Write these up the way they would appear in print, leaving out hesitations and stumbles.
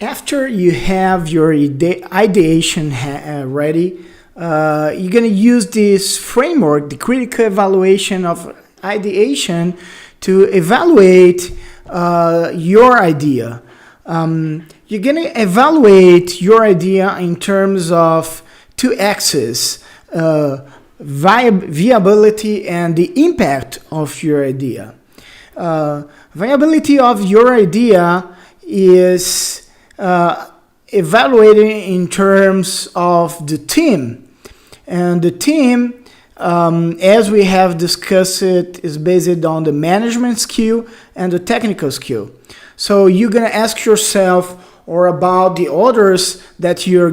after you have your ideation ready, you're going to use this framework, the critical evaluation of ideation, to evaluate your idea. You're going to evaluate your idea in terms of two axes, viability and the impact of your idea. Viability of your idea is evaluated in terms of the team. And the team, as we have discussed it, is based on the management skill and the technical skill. So you're going to ask yourself, or about the others that you are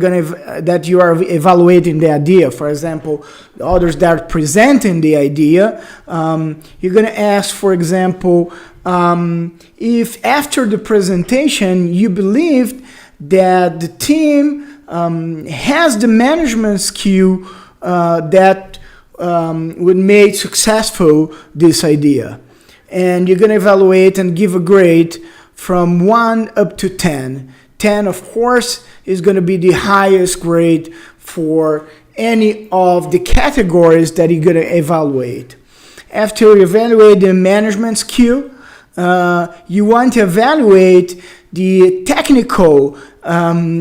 evaluating the idea. For example, the others that are presenting the idea, you're going to ask, for example, if after the presentation you believed that the team has the management skill that would make successful this idea. And you're going to evaluate and give a grade from 1 up to 10. 10, of course, is going to be the highest grade for any of the categories that you're going to evaluate. After you evaluate the management skill, you want to evaluate the technical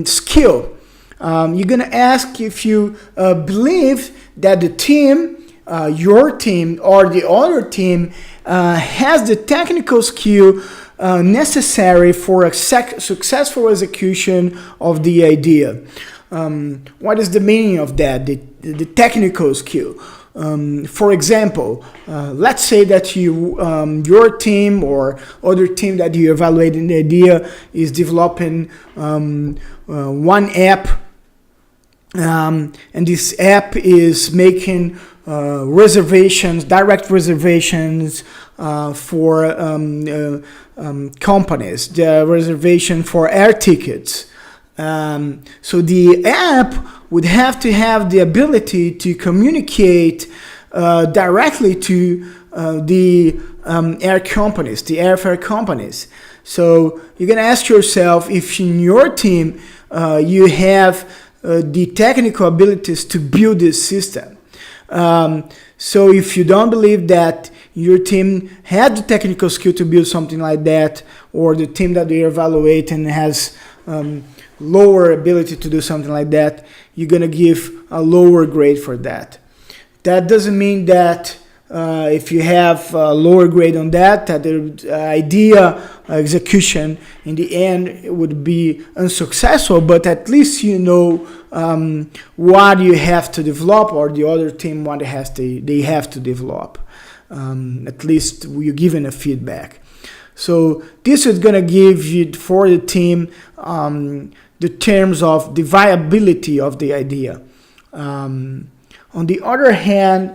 skill. You're going to ask if you believe that the team, your team or the other team, has the technical skill necessary for a successful execution of the idea. What is the meaning of that? The technical skill. For example, let's say that your team or other team that you evaluate in the idea is developing one app, and this app is making reservations, direct reservations for companies, the reservation for air tickets. So the app would have to have the ability to communicate directly to the air companies, the airfare companies. So you're going to ask yourself if in your team you have the technical abilities to build this system. So if you don't believe that your team had the technical skill to build something like that, or the team that they evaluate and has lower ability to do something like that, you're going to give a lower grade for that. That doesn't mean that if you have a lower grade on that the idea execution in the end would be unsuccessful, but at least you know what you have to develop, or the other team what they have to develop. At least you're given a feedback. So this is going to give you for the team the terms of the viability of the idea. On the other hand,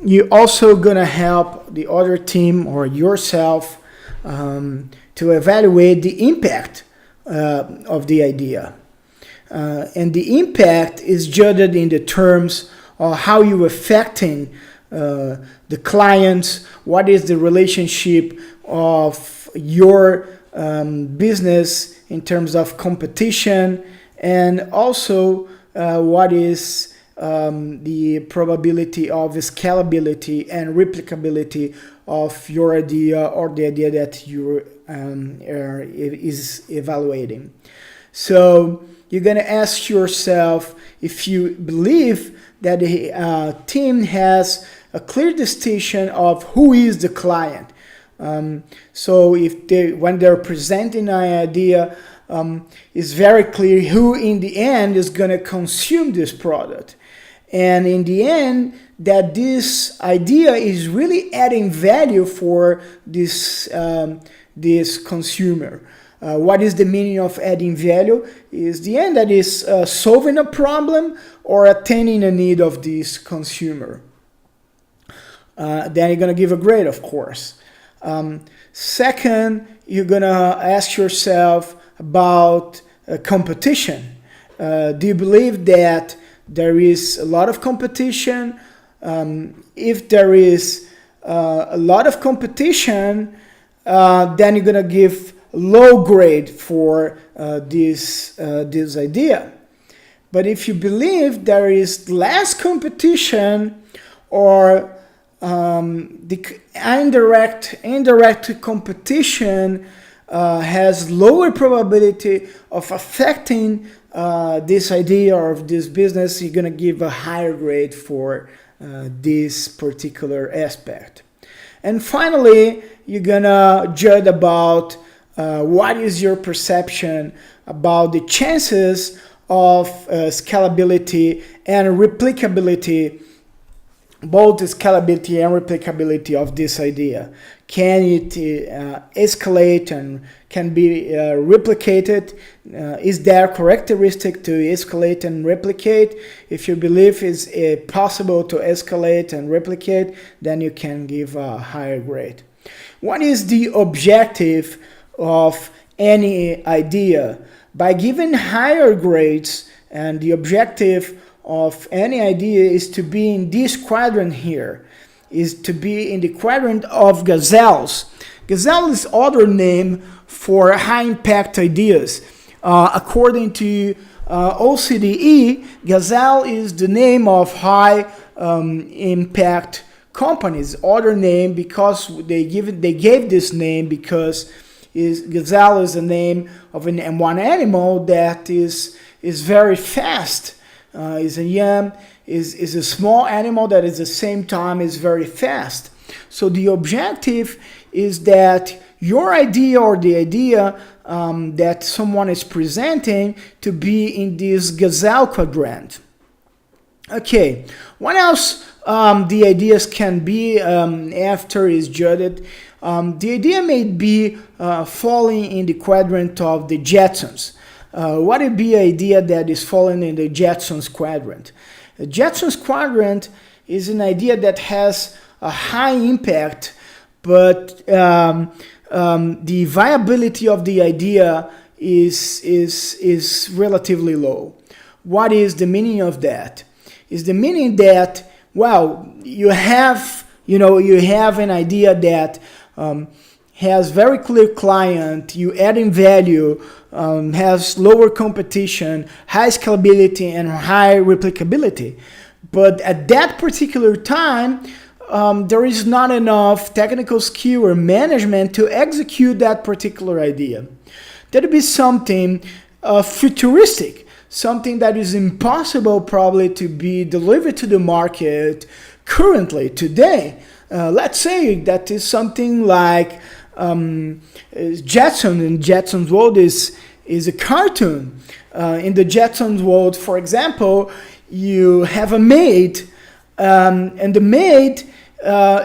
you're also going to help the other team or yourself to evaluate the impact of the idea. And the impact is judged in the terms of how you're affecting the clients, what is the relationship of your business in terms of competition, and also what is the probability of scalability and replicability of your idea or the idea that you is evaluating. So you're going to ask yourself if you believe that the team has a clear distinction of who is the client. So if when they're presenting an idea, it's very clear who in the end is going to consume this product. And in the end, that this idea is really adding value for this consumer. What is the meaning of adding value? Is the end that is solving a problem or attending a need of this consumer. Then you're going to give a grade, of course. Second, you're going to ask yourself about competition. Do you believe that there is a lot of competition? If there is a lot of competition, then you're going to give low grade for this idea. But if you believe there is less competition, or the indirect competition has lower probability of affecting this idea or of this business, you're going to give a higher grade for this particular aspect. And finally, you're going to judge about what is your perception about the chances of scalability and replicability, both the scalability and replicability of this idea. Can it escalate and can be replicated? Is there characteristic to escalate and replicate? If your belief is possible to escalate and replicate, then you can give a higher grade. What is the objective of any idea? By giving higher grades, and the objective of any idea is to be in this quadrant here, is to be in the quadrant of gazelles. Gazelle is other name for high impact ideas. According to OCDE, gazelle is the name of high impact companies. Other name because they gave this name because gazelle is the name of one animal that is very fast. Is a small animal that at the same time is very fast. So the objective is that your idea or the idea that someone is presenting to be in this gazelle quadrant. Okay, what else the ideas can be after is judged? The idea may be falling in the quadrant of the Jetsons. What would be an idea that is falling in the Jetsons quadrant? The Jetsons quadrant is an idea that has a high impact, but the viability of the idea is relatively low. What is the meaning of that? Is the meaning that, well, you have an idea that has very clear client, you adding value, has lower competition, high scalability, and high replicability. But at that particular time, there is not enough technical skill or management to execute that particular idea. That would be something futuristic, something that is impossible probably to be delivered to the market currently, today. Let's say that is something like Jetson, and Jetson's world is a cartoon. In the Jetson's world, for example, you have a maid, and the maid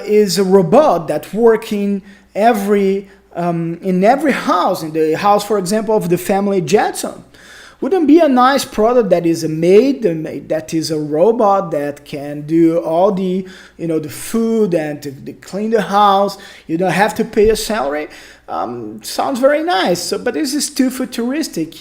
is a robot that working in every house, in the house, for example, of the family Jetson. Wouldn't be a nice product that is a maid that is a robot that can do all the food and to clean the house. You don't have to pay a salary. Sounds very nice. So, but this is too futuristic.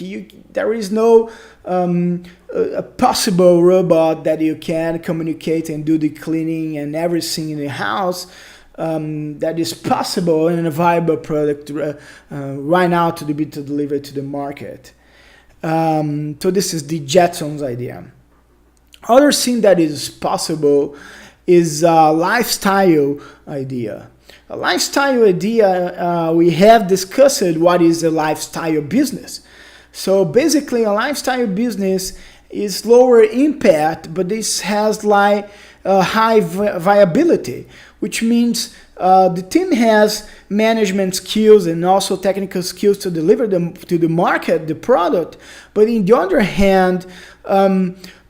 There is no a possible robot that you can communicate and do the cleaning and everything in the house. That is possible and a viable product right now to be delivered to the market. So this is the Jetsons idea. Other thing that is possible is a lifestyle idea. A lifestyle idea, we have discussed what is a lifestyle business. So basically a lifestyle business is lower impact, but this has like high viability, which means the team has management skills and also technical skills to deliver them to the market, the product. But in the other hand,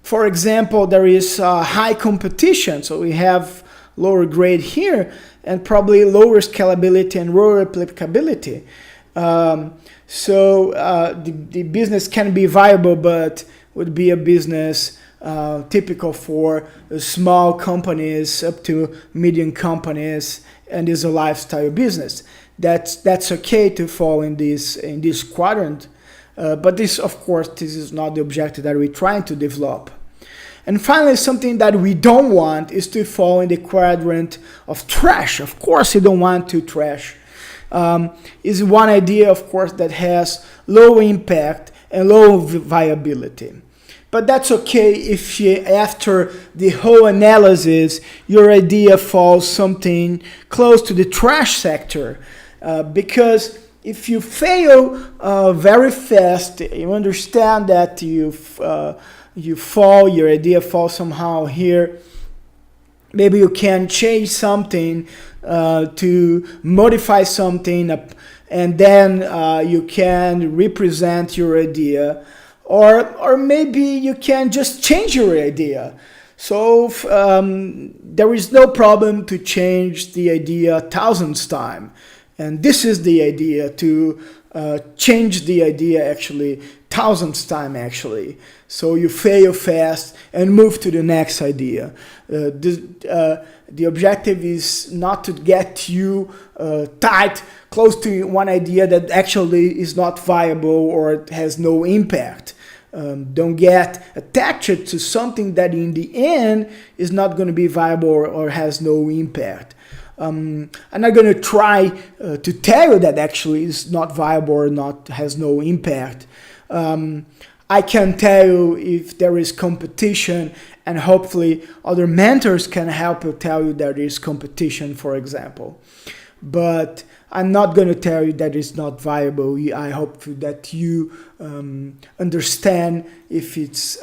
for example, there is high competition. So we have lower grade here and probably lower scalability and lower replicability. So the business can be viable, but would be a business typical for small companies up to medium companies, and is a lifestyle business. That's okay to fall in this quadrant, but this, of course, this is not the objective that we're trying to develop. And finally, something that we don't want is to fall in the quadrant of trash. Of course, you don't want to trash. is one idea, of course, that has low impact and low viability. But that's okay if after the whole analysis, your idea falls something close to the trash sector. Because if you fail very fast, you understand that your idea falls somehow here. Maybe you can change something to modify something, and then you can represent your idea. Or maybe you can just change your idea. So there is no problem to change the idea thousands times. And this is the idea, to change the idea actually thousands times actually. So you fail fast and move to the next idea. The objective is not to get you tight close to one idea that actually is not viable or has no impact. Don't get attached to something that in the end is not going to be viable or has no impact. I'm not going to try to tell you that actually is not viable or has no impact. I can tell you if there is competition, and hopefully other mentors can help you tell you there is competition, for example. But I'm not going to tell you that it's not viable. I hope that you understand if it's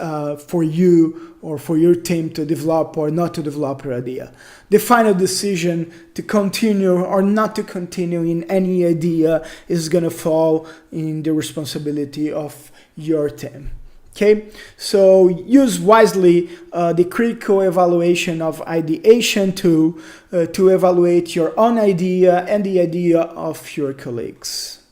for you or for your team to develop or not to develop your idea. The final decision to continue or not to continue in any idea is going to fall in the responsibility of your team. Okay, so use wisely the critical evaluation of ideation tool to evaluate your own idea and the idea of your colleagues.